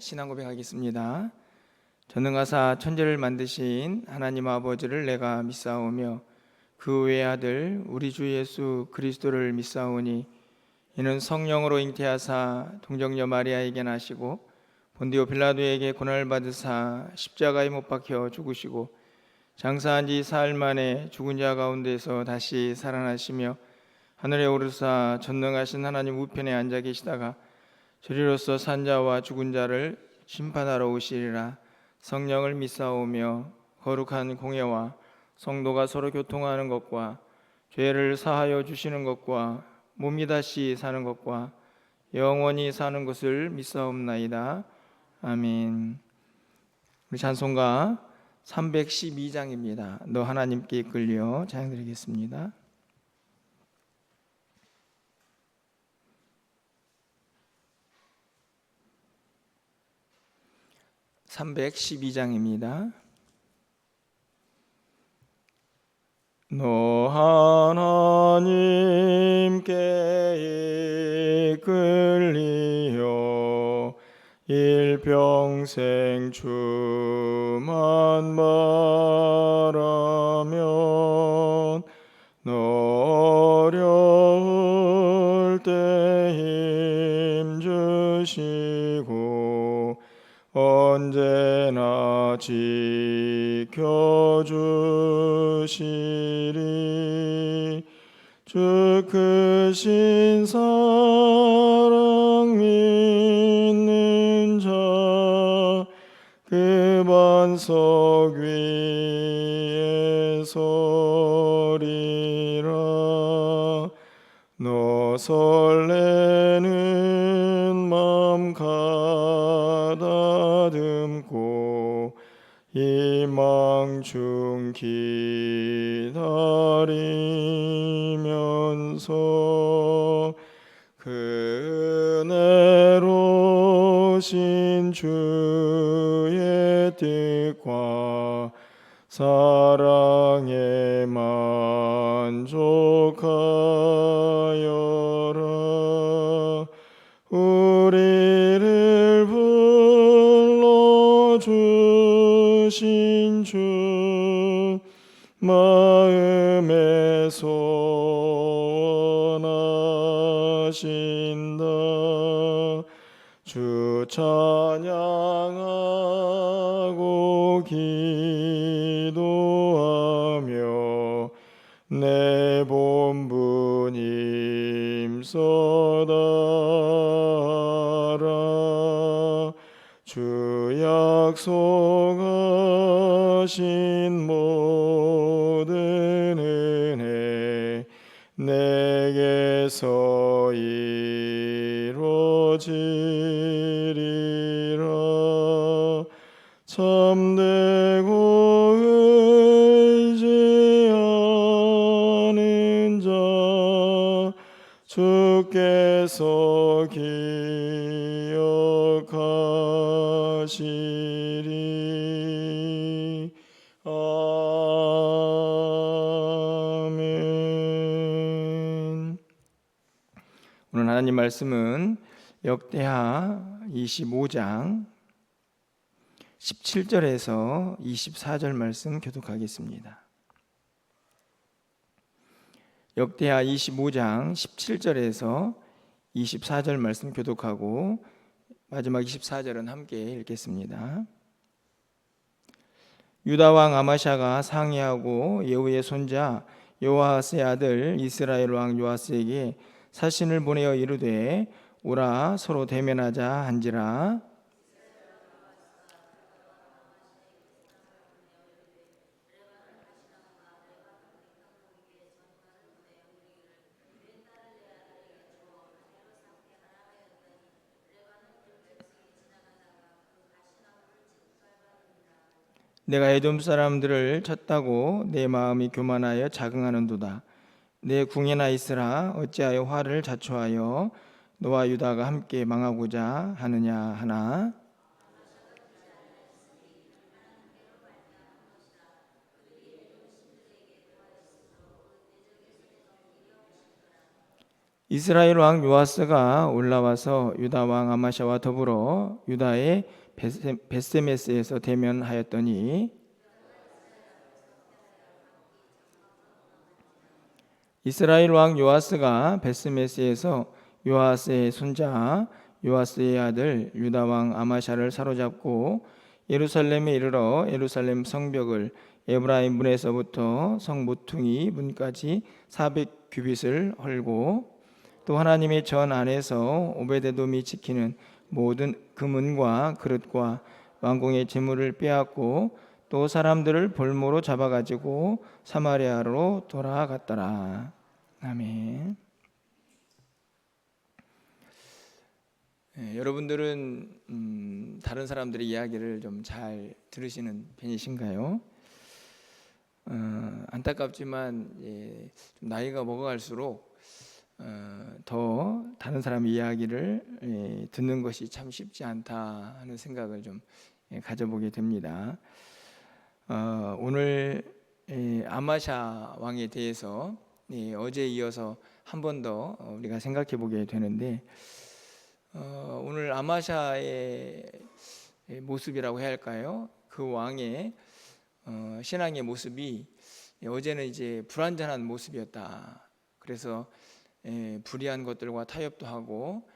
신앙 고백하겠습니다. 전능하사 천지를 만드신 하나님 아버지를 내가 믿사오며 그 외의 아들 우리 주 예수 그리스도를 믿사오니 이는 성령으로 잉태하사 동정녀 마리아에게 나시고 본디오 빌라도에게 고난을 받으사 십자가에 못 박혀 죽으시고 장사한 지 사흘 만에 죽은 자 가운데서 다시 살아나시며 하늘에 오르사 전능하신 하나님 우편에 앉아 계시다가 저리로서 산 자와 죽은 자를 심판하러 오시리라. 성령을 믿사오며 거룩한 공예와 성도가 서로 교통하는 것과 죄를 사하여 주시는 것과 몸이 다시 사는 것과 영원히 사는 것을 믿사옵나이다. 아멘. 우리 찬송가 312장입니다. 너 하나님께 이끌려 찬양드리겠습니다. 312장입니다. 너 하나님께 이끌리어 일평생 주만 바라면 너 어려울 때 힘 주시고 언제나 지켜주시리. 주 크신 사랑 믿는 자 그 반석 위에 서리라. 너 설레는 맘 가다듬고 희망중 기다리면서 그 은혜로우신 주의 뜻과 사랑에 만족하여라. 우리를 불러주신 주 마음에 소원하신다. 주 찬양하고 기도하며 내 본분 힘써다라. 주 약속하신 모든 은혜 내게서 이루어지리라. 참되고 의지하는 자 주께서 기억하시리. 아멘. 오늘 하나님 말씀은 역대하 25장 17절에서 24절 말씀 교독하겠습니다. 역대하 25장 17절에서 24절 말씀 교독하고 마지막 24절은 함께 읽겠습니다. 유다 왕 아마샤가 상의하고 예후의 손자 요아스의 아들 이스라엘 왕 요아스에게 사신을 보내어 이르되 오라 서로 대면하자 한지라. 내가 에돔 사람들을 쳤다고 내 마음이 교만하여 자긍하는도다. 내 궁에나 있으라. 어찌하여 화를 자초하여 너와 유다가 함께 망하고자 하느냐 하나. 이스라엘 왕 요아스가 올라와서 유다 왕 아마샤와 더불어 유다의 벳세메스에서 대면하였더니 이스라엘 왕 요아스가 벳세메스에서 요아스의 손자 요아스의 아들 유다 왕 아마샤를 사로잡고 예루살렘에 이르러 예루살렘 성벽을 에브라임 문에서부터 성 모퉁이 문까지 400규빗을 헐고 또 하나님의 전 안에서 오베데돔이 지키는 모든 금은과 그릇과 왕궁의 재물을 빼앗고 또 사람들을 볼모로 잡아가지고 사마리아로 돌아갔더라. 아멘. 여러분들은 다른 사람들의 이야기를 좀 잘 들으시는 편이신가요? 안타깝지만 좀 나이가 먹어갈수록 더 다른 사람의 이야기를 듣는 것이 참 쉽지 않다 하는 생각을 좀 가져보게 됩니다. 오늘 아마샤 왕에 대해서 어제에 이어서 한 번 더 우리가 생각해 보게 되는데 오늘 아마샤의 모습이라고 해야 할까요? 그 왕의 신앙의 모습이 어제는 이제 불완전한 모습이었다. 그래서 불의한 것들과 타협도 하고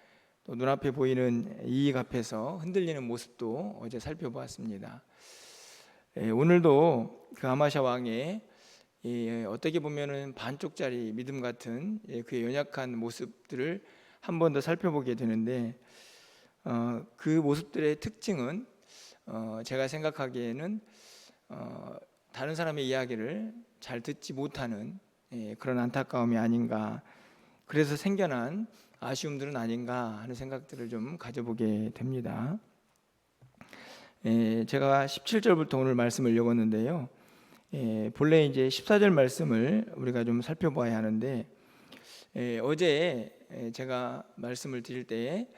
또 눈앞에 보이는 이익 앞에서 흔들리는 모습도 어제 살펴보았습니다. 오늘도 그 아마샤 왕의 어떻게 보면은 반쪽짜리 믿음 같은 그의 연약한 모습들을 한 번 더 살펴보게 되는데 그 모습들의 특징은 제가 생각하기에는 다른 사람의 이야기를 잘 듣지 못하는 그런 안타까움이 아닌가, 그래서 생겨난 아쉬움들은 아닌가 하는 생각들을 좀 가져보게 됩니다. 제가 17절부터 오늘 말씀을 읽었는데요. 본래 이제 14절 말씀을 우리가 좀 살펴봐야 하는데 어제 제가 말씀을 드릴 때에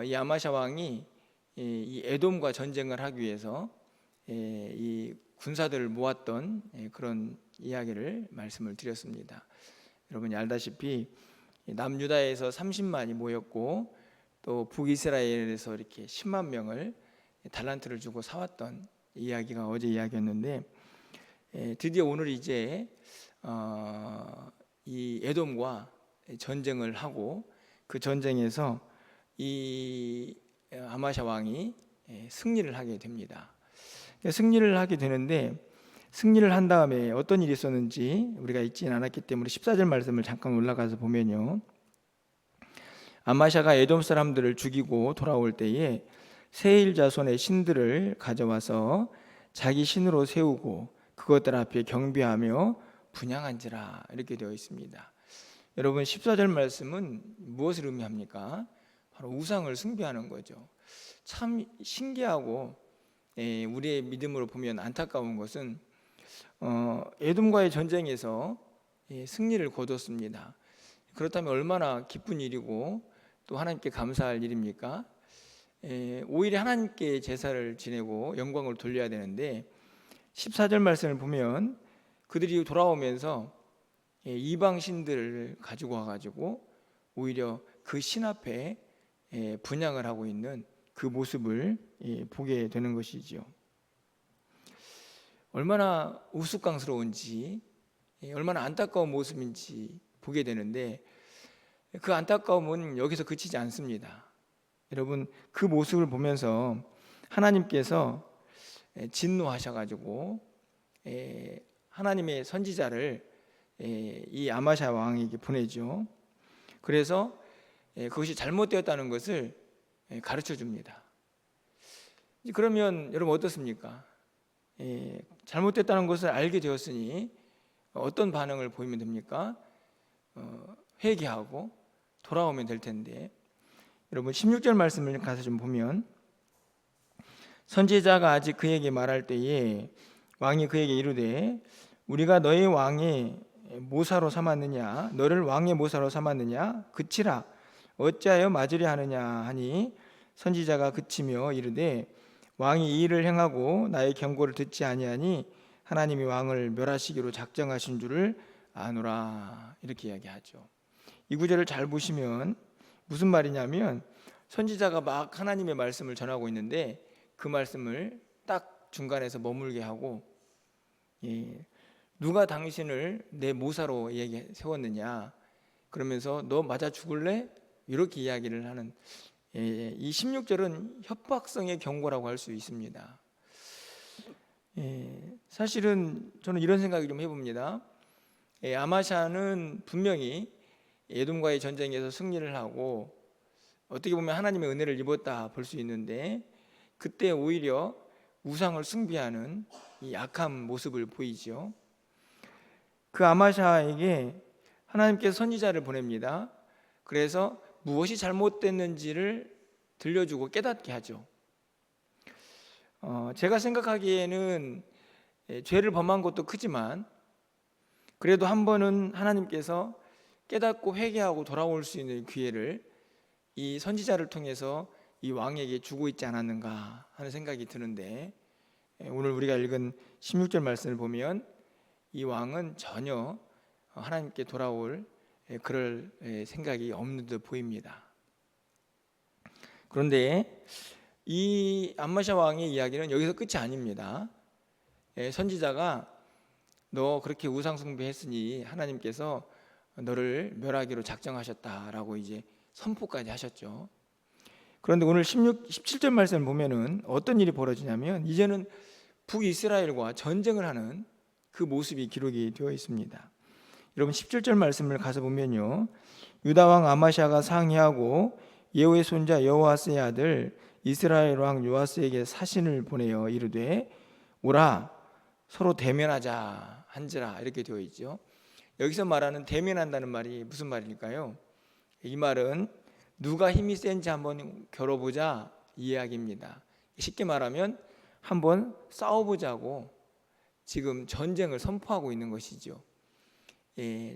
이 아마샤 왕이 이 에돔과 전쟁을 하기 위해서 이 군사들을 모았던 그런 이야기를 말씀을 드렸습니다. 여러분이 알다시피 남유다에서 30만이 모였고 또 북이스라엘에서 이렇게 10만 명을 달란트를 주고 사왔던 이야기가 어제 이야기였는데 드디어 오늘 이제 이 에돔과 전쟁을 하고 그 전쟁에서 이 아마샤 왕이 승리를 하게 됩니다. 승리를 하게 되는데 승리를 한 다음에 어떤 일이 있었는지 우리가 읽지는 않았기 때문에 14절 말씀을 잠깐 올라가서 보면요. 아마샤가 에돔 사람들을 죽이고 돌아올 때에 세일 자손의 신들을 가져와서 자기 신으로 세우고 그것들 앞에 경배하며 분향한지라 이렇게 되어 있습니다. 여러분 14절 말씀은 무엇을 의미합니까? 바로 우상을 숭배하는 거죠. 참 신기하고 우리의 믿음으로 보면 안타까운 것은 에돔과의 전쟁에서 승리를 거뒀습니다. 그렇다면 얼마나 기쁜 일이고 또 하나님께 감사할 일입니까? 오히려 하나님께 제사를 지내고 영광을 돌려야 되는데 14절 말씀을 보면 그들이 돌아오면서 이방 신들을 가지고 와가지고 오히려 그 신 앞에 분향을 하고 있는 그 모습을 보게 되는 것이지요. 얼마나 우스꽝스러운지 얼마나 안타까운 모습인지 보게 되는데 그 안타까움은 여기서 그치지 않습니다. 여러분 그 모습을 보면서 하나님께서 진노하셔가지고 하나님의 선지자를 이 아마샤 왕에게 보내죠. 그래서 그것이 잘못되었다는 것을 가르쳐 줍니다. 그러면 여러분 어떻습니까? 잘못됐다는 것을 알게 되었으니 어떤 반응을 보이면 됩니까? 회개하고 돌아오면 될 텐데 여러분 16절 말씀을 가서 좀 보면 선지자가 아직 그에게 말할 때에 왕이 그에게 이르되 우리가 너의 왕의 모사로 삼았느냐 너를 왕의 모사로 삼았느냐 그치라 어찌하여 맞으려 하느냐 하니 선지자가 그치며 이르되 왕이 이 일을 행하고 나의 경고를 듣지 아니하니 하나님이 왕을 멸하시기로 작정하신 줄을 아노라 이렇게 이야기하죠. 이 구절을 잘 보시면 무슨 말이냐면 선지자가 막 하나님의 말씀을 전하고 있는데 그 말씀을 딱 중간에서 머물게 하고, 누가 당신을 내 모사로 세웠느냐, 그러면서 너 맞아 죽을래? 이렇게 이야기를 하는, 이 16절은 협박성의 경고라고 할 수 있습니다. 사실은 저는 이런 생각을 좀 해봅니다. 아마샤는 분명히 에돔과의 전쟁에서 승리를 하고 어떻게 보면 하나님의 은혜를 입었다 볼 수 있는데, 그때 오히려 우상을 숭배하는 이 악한 모습을 보이죠. 그 아마샤에게 하나님께서 선지자를 보냅니다. 그래서 무엇이 잘못됐는지를 들려주고 깨닫게 하죠. 제가 생각하기에는 죄를 범한 것도 크지만 그래도 한 번은 하나님께서 깨닫고 회개하고 돌아올 수 있는 기회를 이 선지자를 통해서 이 왕에게 주고 있지 않았는가 하는 생각이 드는데, 오늘 우리가 읽은 16절 말씀을 보면 이 왕은 전혀 하나님께 돌아올 그럴 생각이 없는 듯 보입니다. 그런데 이 암마샤 왕의 이야기는 여기서 끝이 아닙니다. 선지자가 너 그렇게 우상 숭배했으니 하나님께서 너를 멸하기로 작정하셨다라고 이제 선포까지 하셨죠. 그런데 오늘 17절 말씀을 보면은 어떤 일이 벌어지냐면 이제는 북이스라엘과 전쟁을 하는 그 모습이 기록이 되어 있습니다. 여러분 17절 말씀을 가서 보면요, 유다 왕 아마샤가 상의하고 예후의 손자 여호아스의 아들 이스라엘 왕 요아스에게 사신을 보내어 이르되 오라 서로 대면하자 한지라, 이렇게 되어 있죠. 여기서 말하는 대면한다는 말이 무슨 말일까요? 이 말은 누가 힘이 센지 한번 겨뤄보자 이 이야기입니다. 쉽게 말하면 한번 싸워보자고 지금 전쟁을 선포하고 있는 것이죠.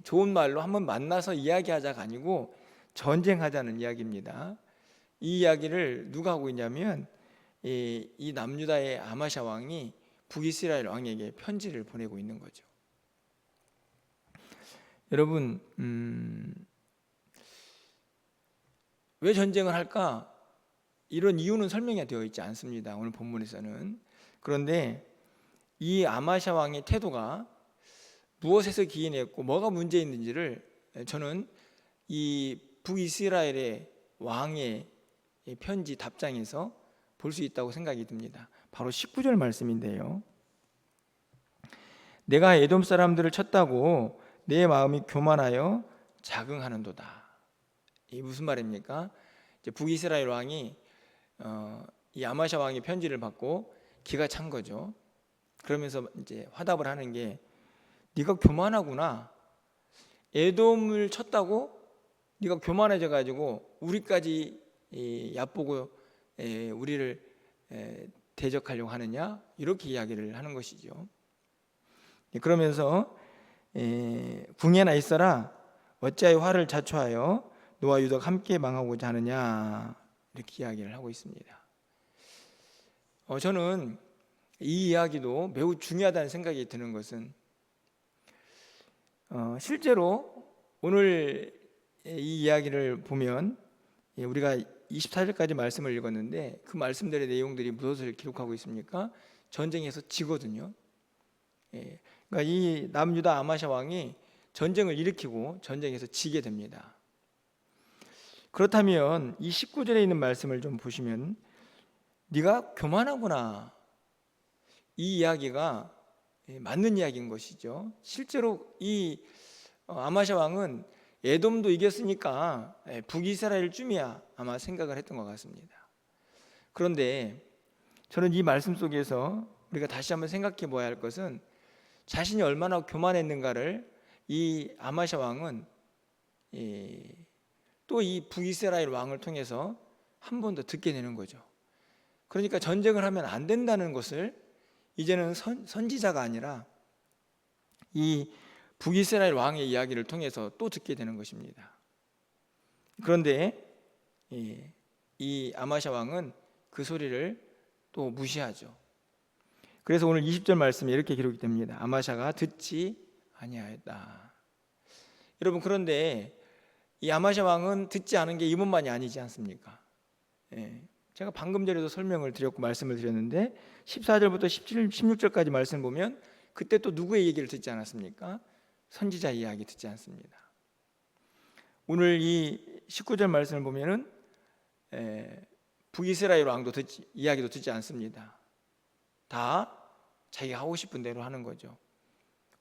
좋은 말로 한번 만나서 이야기하자가 아니고 전쟁하자는 이야기입니다. 이 이야기를 누가 하고 있냐면 이 남유다의 아마샤 왕이 북이스라엘 왕에게 편지를 보내고 있는 거죠. 여러분, 왜 전쟁을 할까? 이런 이유는 설명이 되어 있지 않습니다, 오늘 본문에서는. 그런데 이 아마샤 왕의 태도가 무엇에서 기인했고 뭐가 문제 있는지를 저는 이 북이스라엘의 왕의 편지 답장에서 볼 수 있다고 생각이 듭니다. 바로 19절 말씀인데요, 내가 에돔 사람들을 쳤다고 내 마음이 교만하여 자긍하는도다. 이 무슨 말입니까? 이제 북이스라엘 왕이 이 아마샤 왕의 편지를 받고 기가 찬 거죠. 그러면서 이제 화답을 하는 게, 네가 교만하구나. 에돔을 쳤다고 네가 교만해져 가지고 우리까지 얕보고 우리를 대적하려고 하느냐, 이렇게 이야기를 하는 것이죠. 그러면서 궁예나 있어라, 어찌하여 화를 자초하여 너와 유다가 함께 망하고자 하느냐, 이렇게 이야기를 하고 있습니다. 저는 이 이야기도 매우 중요하다는 생각이 드는 것은 실제로 오늘 이 이야기를 보면 우리가 24절까지 말씀을 읽었는데 그 말씀들의 내용들이 무엇을 기록하고 있습니까? 전쟁에서 지거든요. 그러니까 이 남유다 아마샤 왕이 전쟁을 일으키고 전쟁에서 지게 됩니다. 그렇다면 이 19절에 있는 말씀을 좀 보시면 네가 교만하구나, 이 이야기가 맞는 이야기인 것이죠. 실제로 이 아마샤 왕은 에돔도 이겼으니까 북이스라엘쯤이야 아마 생각을 했던 것 같습니다. 그런데 저는 이 말씀 속에서 우리가 다시 한번 생각해 보아야 할 것은 자신이 얼마나 교만했는가를 이 아마샤 왕은 또 이 북이스라엘 왕을 통해서 한 번 더 듣게 되는 거죠. 그러니까 전쟁을 하면 안 된다는 것을 이제는 선지자가 아니라 이 북이스라엘 왕의 이야기를 통해서 또 듣게 되는 것입니다. 그런데 이 아마샤 왕은 그 소리를 또 무시하죠. 그래서 오늘 20절 말씀에 이렇게 기록이 됩니다. 아마샤가 듣지 아니하였다. 여러분, 그런데 이 아마샤 왕은 듣지 않은 게 이번만이 아니지 않습니까? 예. 제가 방금 전에도 설명을 드렸고 말씀을 드렸는데 14절부터 17, 16절까지 말씀 보면 그때 또 누구의 얘기를 듣지 않았습니까? 선지자 이야기 듣지 않습니다. 오늘 이 19절 말씀을 보면은 북이스라엘 왕도 이야기도 듣지 않습니다. 다 자기가 하고 싶은 대로 하는 거죠.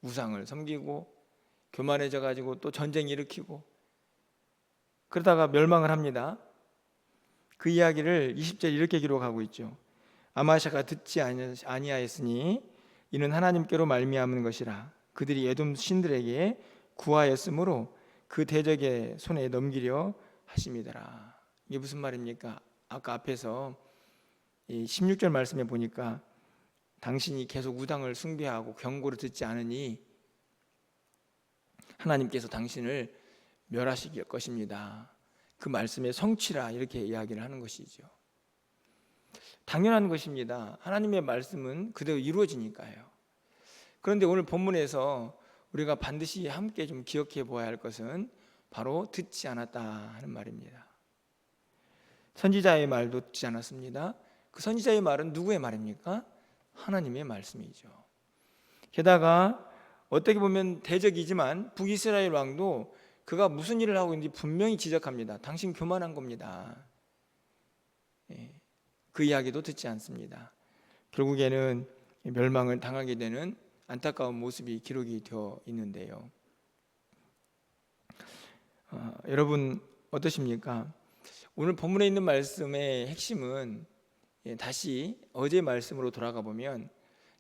우상을 섬기고 교만해져 가지고 또 전쟁 일으키고 그러다가 멸망을 합니다. 그 이야기를 20절 이렇게 기록하고 있죠. 아마샤가 듣지 아니하였으니 이는 하나님께로 말미암은 것이라. 그들이 에돔 신들에게 구하였으므로 그 대적의 손에 넘기려 하심이더라. 이게 무슨 말입니까? 아까 앞에서 16절 말씀에 보니까 당신이 계속 우상을 숭배하고 경고를 듣지 않으니 하나님께서 당신을 멸하실 것입니다. 그 말씀의 성취라 이렇게 이야기를 하는 것이죠. 당연한 것입니다. 하나님의 말씀은 그대로 이루어지니까요. 그런데 오늘 본문에서 우리가 반드시 함께 좀 기억해 보아야 할 것은 바로 듣지 않았다 하는 말입니다. 선지자의 말도 듣지 않았습니다. 그 선지자의 말은 누구의 말입니까? 하나님의 말씀이죠. 게다가 어떻게 보면 대적이지만 북이스라엘 왕도 그가 무슨 일을 하고 있는지 분명히 지적합니다. 당신 교만한 겁니다. 그 이야기도 듣지 않습니다. 결국에는 멸망을 당하게 되는 안타까운 모습이 기록이 되어 있는데요. 여러분 어떠십니까? 오늘 본문에 있는 말씀의 핵심은 다시 어제 말씀으로 돌아가 보면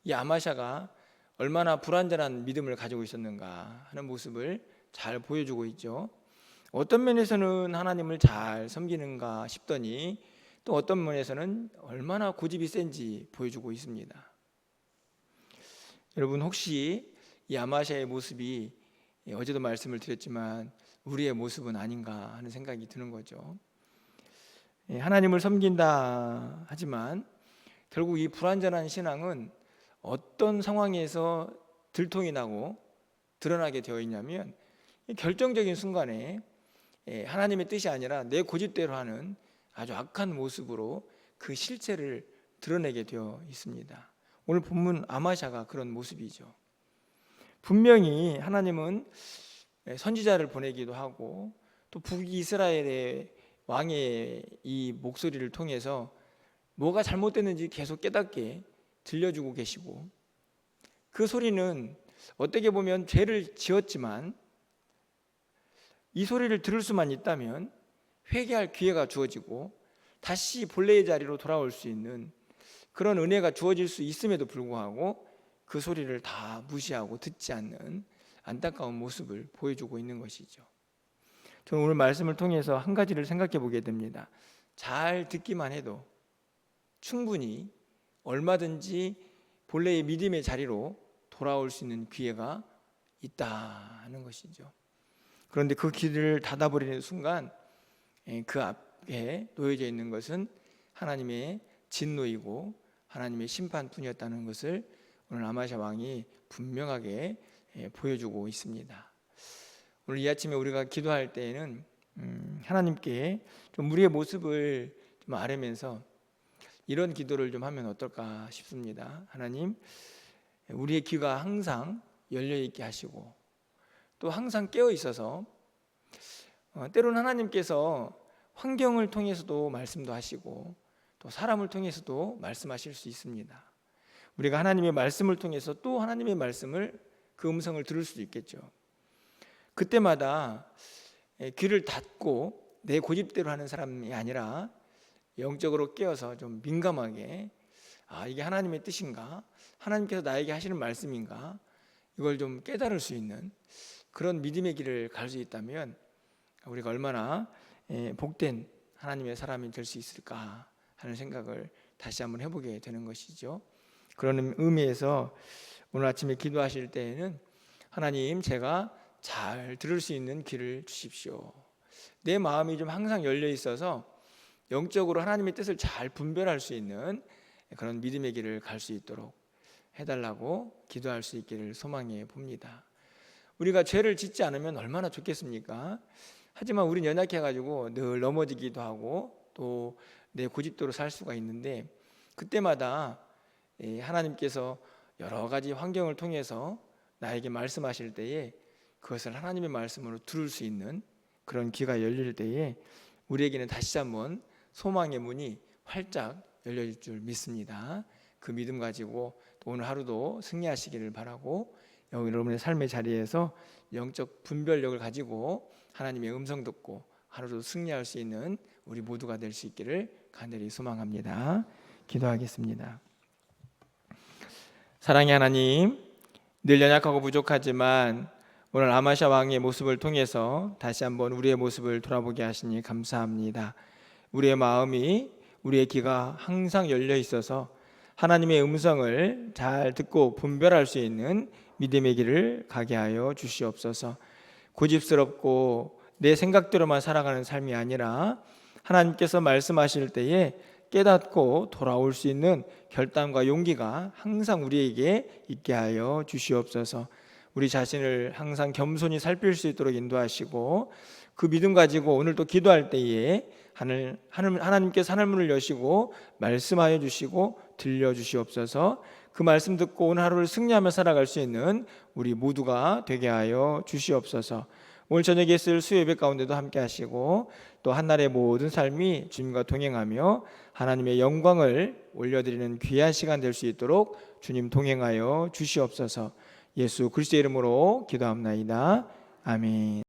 이 아마샤가 얼마나 불완전한 믿음을 가지고 있었는가 하는 모습을 잘 보여주고 있죠. 어떤 면에서는 하나님을 잘 섬기는가 싶더니 또 어떤 면에서는 얼마나 고집이 센지 보여주고 있습니다. 여러분 혹시 이 아마샤의 모습이 어제도 말씀을 드렸지만 우리의 모습은 아닌가 하는 생각이 드는 거죠. 하나님을 섬긴다 하지만 결국 이 불완전한 신앙은 어떤 상황에서 들통이 나고 드러나게 되어 있냐면 결정적인 순간에 하나님의 뜻이 아니라 내 고집대로 하는 아주 악한 모습으로 그 실체를 드러내게 되어 있습니다. 오늘 본문 아마샤가 그런 모습이죠. 분명히 하나님은 선지자를 보내기도 하고 또 북이스라엘의 왕의 이 목소리를 통해서 뭐가 잘못됐는지 계속 깨닫게 들려주고 계시고 그 소리는 어떻게 보면 죄를 지었지만 이 소리를 들을 수만 있다면 회개할 기회가 주어지고 다시 본래의 자리로 돌아올 수 있는 그런 은혜가 주어질 수 있음에도 불구하고 그 소리를 다 무시하고 듣지 않는 안타까운 모습을 보여주고 있는 것이죠. 저는 오늘 말씀을 통해서 한 가지를 생각해 보게 됩니다. 잘 듣기만 해도 충분히 얼마든지 본래의 믿음의 자리로 돌아올 수 있는 기회가 있다는 것이죠. 그런데 그 길을 닫아버리는 순간 그 앞에 놓여져 있는 것은 하나님의 진노이고 하나님의 심판뿐이었다는 것을 오늘 아마샤 왕이 분명하게 보여주고 있습니다. 오늘 이 아침에 우리가 기도할 때에는 하나님께 좀 우리의 모습을 좀 아뢰면서 이런 기도를 좀 하면 어떨까 싶습니다. 하나님, 우리의 귀가 항상 열려 있게 하시고 또 항상 깨어 있어서 때로는 하나님께서 환경을 통해서도 말씀도 하시고 또 사람을 통해서도 말씀하실 수 있습니다. 우리가 하나님의 말씀을 통해서 또 하나님의 말씀을 그 음성을 들을 수도 있겠죠. 그때마다 귀를 닫고 내 고집대로 하는 사람이 아니라 영적으로 깨어서 좀 민감하게 이게 하나님의 뜻인가? 하나님께서 나에게 하시는 말씀인가? 이걸 좀 깨달을 수 있는 그런 믿음의 길을 갈 수 있다면 우리가 얼마나 복된 하나님의 사람이 될 수 있을까 하는 생각을 다시 한번 해보게 되는 것이죠. 그런 의미에서 오늘 아침에 기도하실 때에는 하나님, 제가 잘 들을 수 있는 귀를 주십시오. 내 마음이 좀 항상 열려 있어서 영적으로 하나님의 뜻을 잘 분별할 수 있는 그런 믿음의 길을 갈 수 있도록 해달라고 기도할 수 있기를 소망해 봅니다. 우리가 죄를 짓지 않으면 얼마나 좋겠습니까? 하지만 우린 연약해가지고 늘 넘어지기도 하고 또 내 고집대로 살 수가 있는데, 그때마다 하나님께서 여러 가지 환경을 통해서 나에게 말씀하실 때에 그것을 하나님의 말씀으로 들을 수 있는 그런 귀가 열릴 때에 우리에게는 다시 한번 소망의 문이 활짝 열려질 줄 믿습니다. 그 믿음 가지고 오늘 하루도 승리하시기를 바라고, 여러분의 삶의 자리에서 영적 분별력을 가지고 하나님의 음성 듣고 하루도 승리할 수 있는 우리 모두가 될 수 있기를 간절히 소망합니다. 기도하겠습니다. 사랑의 하나님, 늘 연약하고 부족하지만 오늘 아마샤 왕의 모습을 통해서 다시 한번 우리의 모습을 돌아보게 하시니 감사합니다. 우리의 마음이, 우리의 귀가 항상 열려 있어서 하나님의 음성을 잘 듣고 분별할 수 있는 믿음의 길을 가게 하여 주시옵소서. 고집스럽고 내 생각대로만 살아가는 삶이 아니라 하나님께서 말씀하실 때에 깨닫고 돌아올 수 있는 결단과 용기가 항상 우리에게 있게 하여 주시옵소서. 우리 자신을 항상 겸손히 살필 수 있도록 인도하시고, 그 믿음 가지고 오늘도 기도할 때에 하나님께서 하늘문을 여시고 말씀하여 주시고 들려주시옵소서. 그 말씀 듣고 오늘 하루를 승리하며 살아갈 수 있는 우리 모두가 되게 하여 주시옵소서. 오늘 저녁에 있을 수요예배 가운데도 함께 하시고 또 한날의 모든 삶이 주님과 동행하며 하나님의 영광을 올려드리는 귀한 시간 될 수 있도록 주님 동행하여 주시옵소서. 예수 그리스도의 이름으로 기도합나이다. 아멘.